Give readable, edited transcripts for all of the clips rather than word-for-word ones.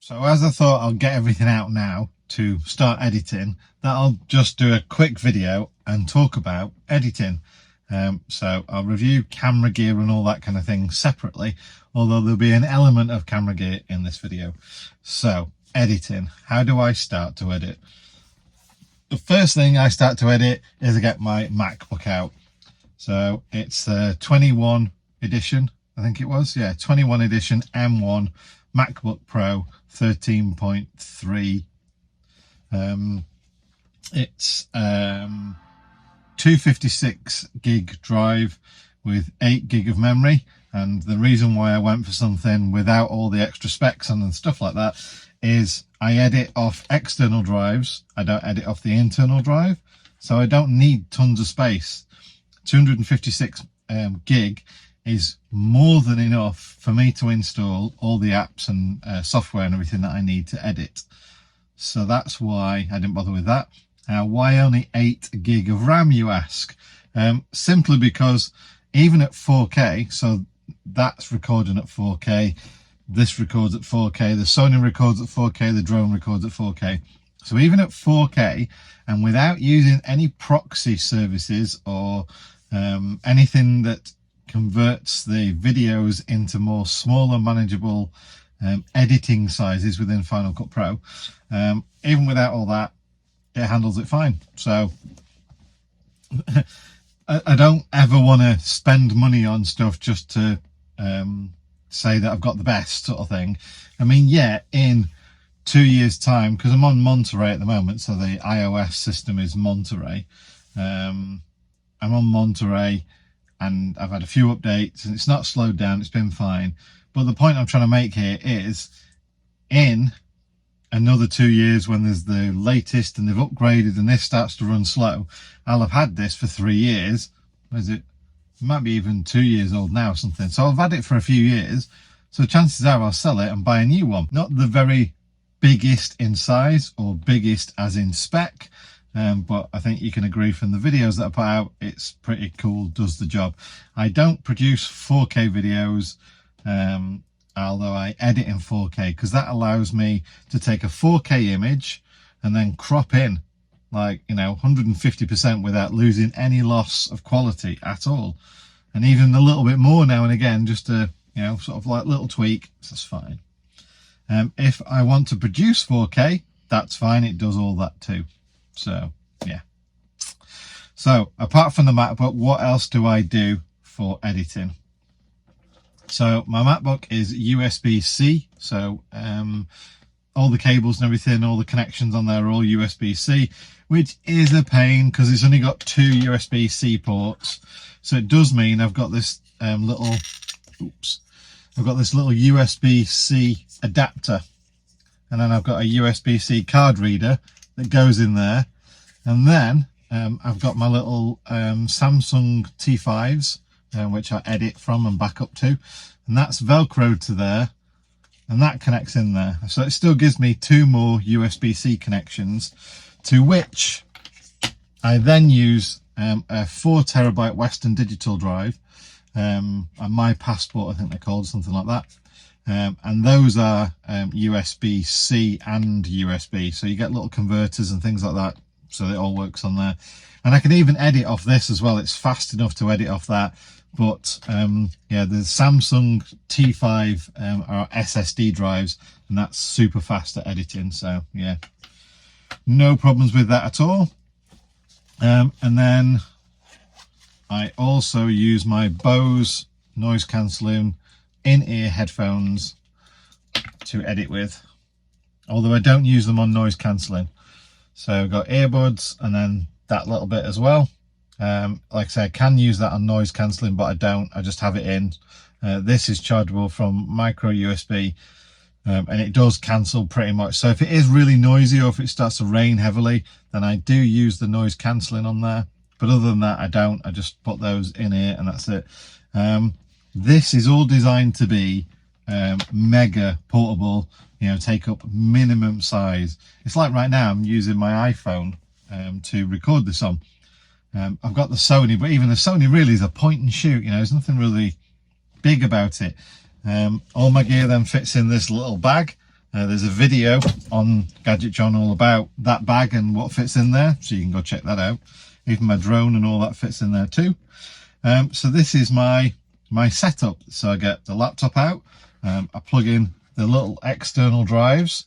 So as I thought I'll get everything out now to start editing, that I'll just do a quick video and talk about editing. So I'll review camera gear and all that kind of thing separately, although there'll be an element of camera gear in this video. So editing, how do I start to edit? The first thing I start to edit is I get my MacBook out. So it's the 21 edition, I think it was, yeah, 21 edition M1 MacBook Pro 13.3. It's 256 gig drive with 8 gig of memory, and the reason why I went for something without all the extra specs and stuff like that is I edit off external drives, I don't edit off the internal drive, so I don't need tons of space. 256 gig is more than enough for me to install all the apps and software and everything that I need to edit. So that's why I didn't bother with that. Why only 8 gig of RAM, you ask? Simply because even at 4K, so that's recording at 4K, this records at 4K, the Sony records at 4K, the drone records at 4K. So even at 4K, and without using any proxy services or anything that converts the videos into more smaller manageable editing sizes within Final Cut Pro, even without all that, it handles it fine. So I don't ever want to spend money on stuff just to say that I've got the best sort of thing. I mean, yeah, in 2 years time, because I'm on Monterey at the moment, so the iOS system is Monterey. I'm on Monterey and I've had a few updates and it's not slowed down, it's been fine. But the point I'm trying to make here is, in another 2 years when there's the latest and they've upgraded and this starts to run slow, I'll have had this for 3 years. What is it? It might be even 2 years old now or something. So I've had it for a few years. So chances are I'll sell it and buy a new one. Not the very biggest in size or biggest as in spec, but I think you can agree from the videos that I put out, it's pretty cool, does the job. I don't produce 4K videos, although I edit in 4K, because that allows me to take a 4K image and then crop in like, 150% without losing any loss of quality at all. And even a little bit more now and again, just to, sort of like little tweak, that's fine. If I want to produce 4K, that's fine, it does all that too. So yeah. So apart from the MacBook, what else do I do for editing? So my MacBook is USB-C, so all the cables and everything, all the connections on there are all USB-C, which is a pain because it's only got 2 USB-C ports. So it does mean I've got this little USB-C adapter, and then I've got a USB-C card reader that goes in there, and then I've got my little Samsung T5s, which I edit from and back up to, and that's velcroed to there, and that connects in there. So it still gives me 2 more USB-C connections, to which I then use a 4 terabyte Western Digital drive, and My Passport, I think they're called, something like that. And those are USB-C and USB, so you get little converters and things like that, so it all works on there. And I can even edit off this as well, it's fast enough to edit off that. But yeah, the Samsung T5 are SSD drives, and that's super fast at editing, so yeah, no problems with that at all. And then I also use my Bose noise cancelling in-ear headphones to edit with, although I don't use them on noise cancelling. So I've got earbuds and then that little bit as well. Like I say, I can use that on noise cancelling, but I don't, I just have it in. This is chargeable from micro USB, and it does cancel pretty much. So if it is really noisy or if it starts to rain heavily, then I do use the noise cancelling on there. But other than that, I don't. I just put those in here and that's it. This is all designed to be mega portable, take up minimum size. It's like right now I'm using my iPhone to record this on. I've got the Sony, but even the Sony really is a point and shoot, there's nothing really big about it. All my gear then fits in this little bag, There's a video on Gadget John all about that bag and what fits in there, so you can go check that out. Even my drone and all that fits in there too. So this is my setup. So I get the laptop out, I plug in the little external drives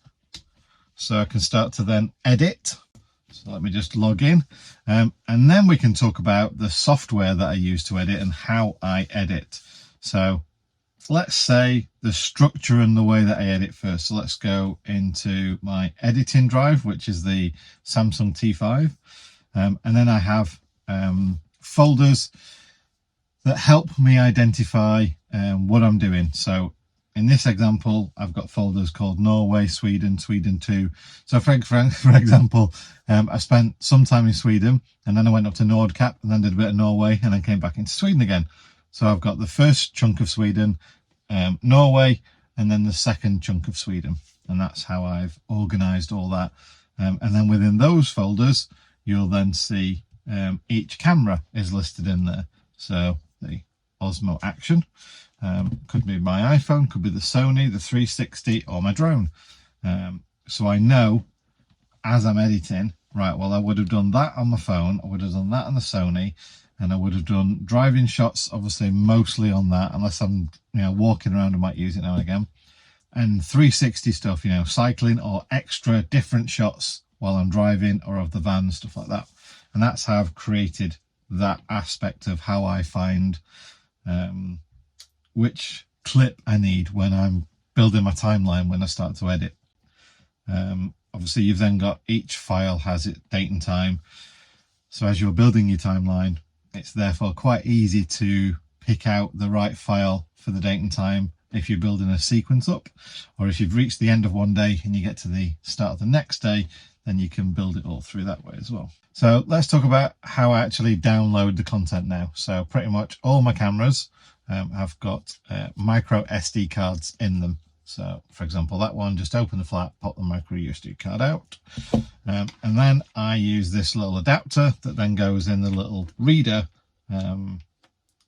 so I can start to then edit. So let me just log in, and then we can talk about the software that I use to edit and how I edit. So let's say the structure and the way that I edit first. So let's go into my editing drive, which is the Samsung T5, and then I have folders that help me identify what I'm doing. So in this example, I've got folders called Norway, Sweden, Sweden 2. So for example, I spent some time in Sweden, and then I went up to Nordkap and then did a bit of Norway and then came back into Sweden again. So I've got the first chunk of Sweden, Norway, and then the second chunk of Sweden. And that's how I've organized all that. And then within those folders, you'll then see each camera is listed in there. So the Osmo Action, could be my iPhone, could be the Sony, the 360, or my drone. So I know as I'm editing, right, well, I would have done that on my phone, I would have done that on the Sony, and I would have done driving shots, obviously mostly on that, unless I'm, walking around, I might use it now and again. And 360 stuff, cycling or extra different shots while I'm driving or of the van, stuff like that. And that's how I've created that aspect of how I find which clip I need when I'm building my timeline when I start to edit. Obviously you've then got each file has its date and time, so as you're building your timeline, it's therefore quite easy to pick out the right file for the date and time if you're building a sequence up, or if you've reached the end of one day and you get to the start of the next day, then you can build it all through that way as well. So let's talk about how I actually download the content now. So pretty much all my cameras have got micro SD cards in them. So for example, that one, just open the flap, pop the micro SD card out, and then I use this little adapter that then goes in the little reader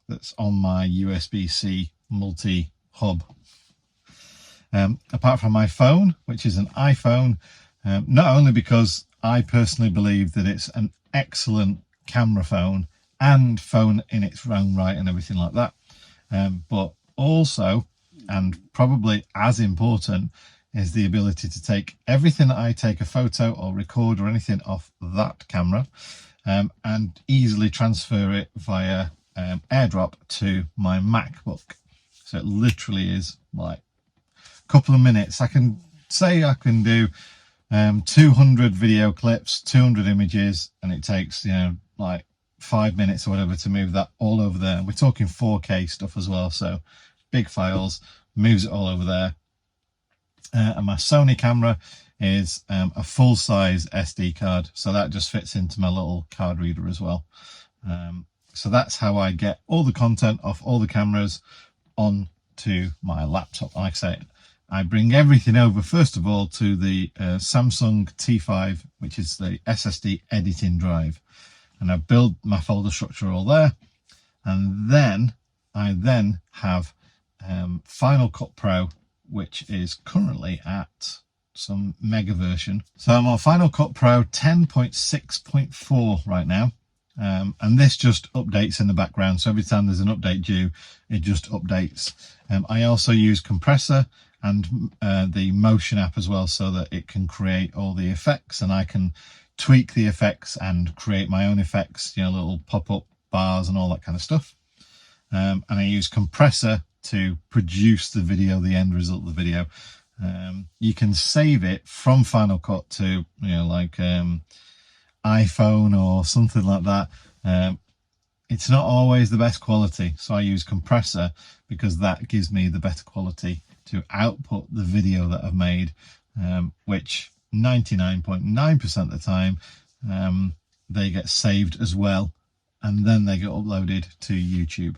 that's on my USB-C multi-hub. Apart from my phone, which is an iPhone, not only because I personally believe that it's an excellent camera phone and phone in its own right and everything like that, but also, and probably as important, is the ability to take everything that I take a photo or record or anything off that camera and easily transfer it via AirDrop to my MacBook. So it literally is like a couple of minutes. I can say I can do 200 video clips, 200 images, and it takes, like 5 minutes or whatever to move that all over there. We're talking 4K stuff as well, so big files, moves it all over there. And my Sony camera is a full-size SD card, so that just fits into my little card reader as well. So that's how I get all the content off all the cameras onto my laptop. Like I say, I bring everything over first of all to the Samsung T5, which is the SSD editing drive, and I build my folder structure all there. And then I have Final Cut Pro, which is currently at some mega version. So I'm on Final Cut Pro 10.6.4 right now. And this just updates in the background. So every time there's an update due, it just updates. I also use Compressor and the Motion app as well, so that it can create all the effects, and I can tweak the effects and create my own effects, little pop-up bars and all that kind of stuff. And I use Compressor to produce the video, the end result of the video. You can save it from Final Cut to, like iPhone or something like that. It's not always the best quality, so I use Compressor because that gives me the better quality to output the video that I've made, which 99.9% of the time they get saved as well, and then they get uploaded to YouTube.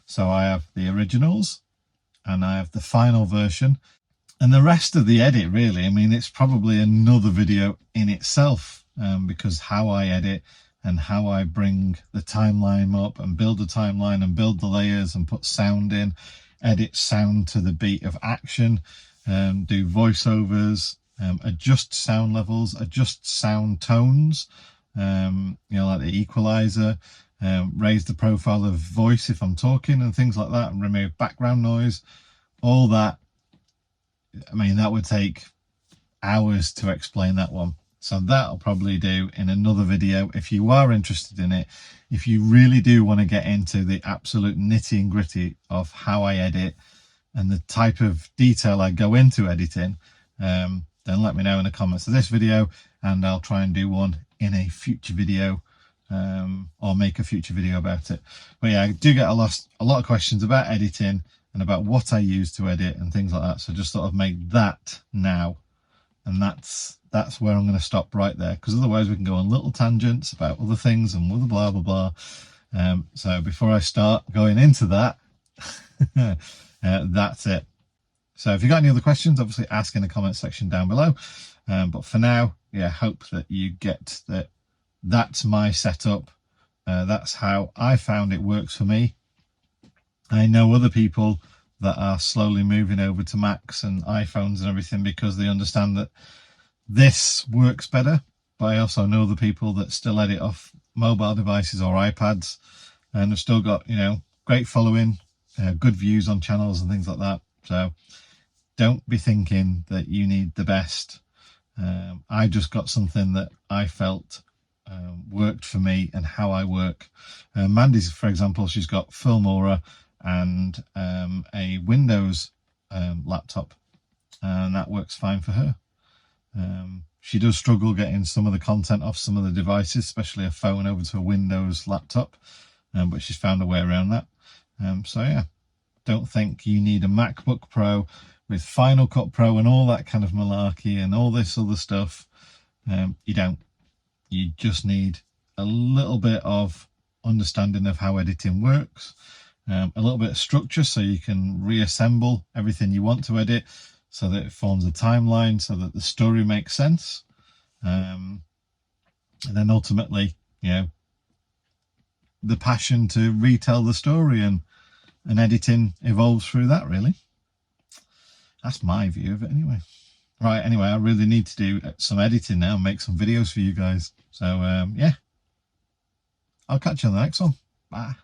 So I have the originals and I have the final version, and the rest of the edit, really, I mean, it's probably another video in itself, because how I edit and how I bring the timeline up and build the timeline and build the layers and put sound in, edit sound to the beat of action, do voiceovers, adjust sound levels, adjust sound tones, you know, like the equalizer, raise the profile of voice if I'm talking and things like that, and remove background noise. All that, I mean, that would take hours to explain that one. So that I'll probably do in another video if you are interested in it. If you really do want to get into the absolute nitty and gritty of how I edit and the type of detail I go into editing, then let me know in the comments of this video, and I'll try and do one in a future video, or make a future video about it. But yeah, I do get a lot of questions about editing and about what I use to edit and things like that. So just sort of make that now. And that's where I'm going to stop right there, because otherwise we can go on little tangents about other things and blah blah blah. So before I start going into that, that's it. So if you've got any other questions, obviously ask in the comment section down below. But for now, yeah, hope that you get that. That's my setup. That's how I found it works for me. I know other people that are slowly moving over to Macs and iPhones and everything because they understand that this works better. But I also know the people that still edit off mobile devices or iPads and have still got, you know, great following, good views on channels and things like that. So don't be thinking that you need the best. I just got something that I felt worked for me and how I work. Mandy's, for example, she's got Filmora and a Windows laptop, and that works fine for her. She does struggle getting some of the content off some of the devices, especially a phone, over to a Windows laptop, but she's found a way around that. So yeah, don't think you need a MacBook Pro with Final Cut Pro and all that kind of malarkey and all this other stuff. You don't. You just need a little bit of understanding of how editing works, a little bit of structure so you can reassemble everything you want to edit so that it forms a timeline, so that the story makes sense. And then ultimately, you know, the passion to retell the story, and editing evolves through that, really. That's my view of it anyway. Right, anyway, I really need to do some editing now and make some videos for you guys. So, yeah, I'll catch you on the next one. Bye.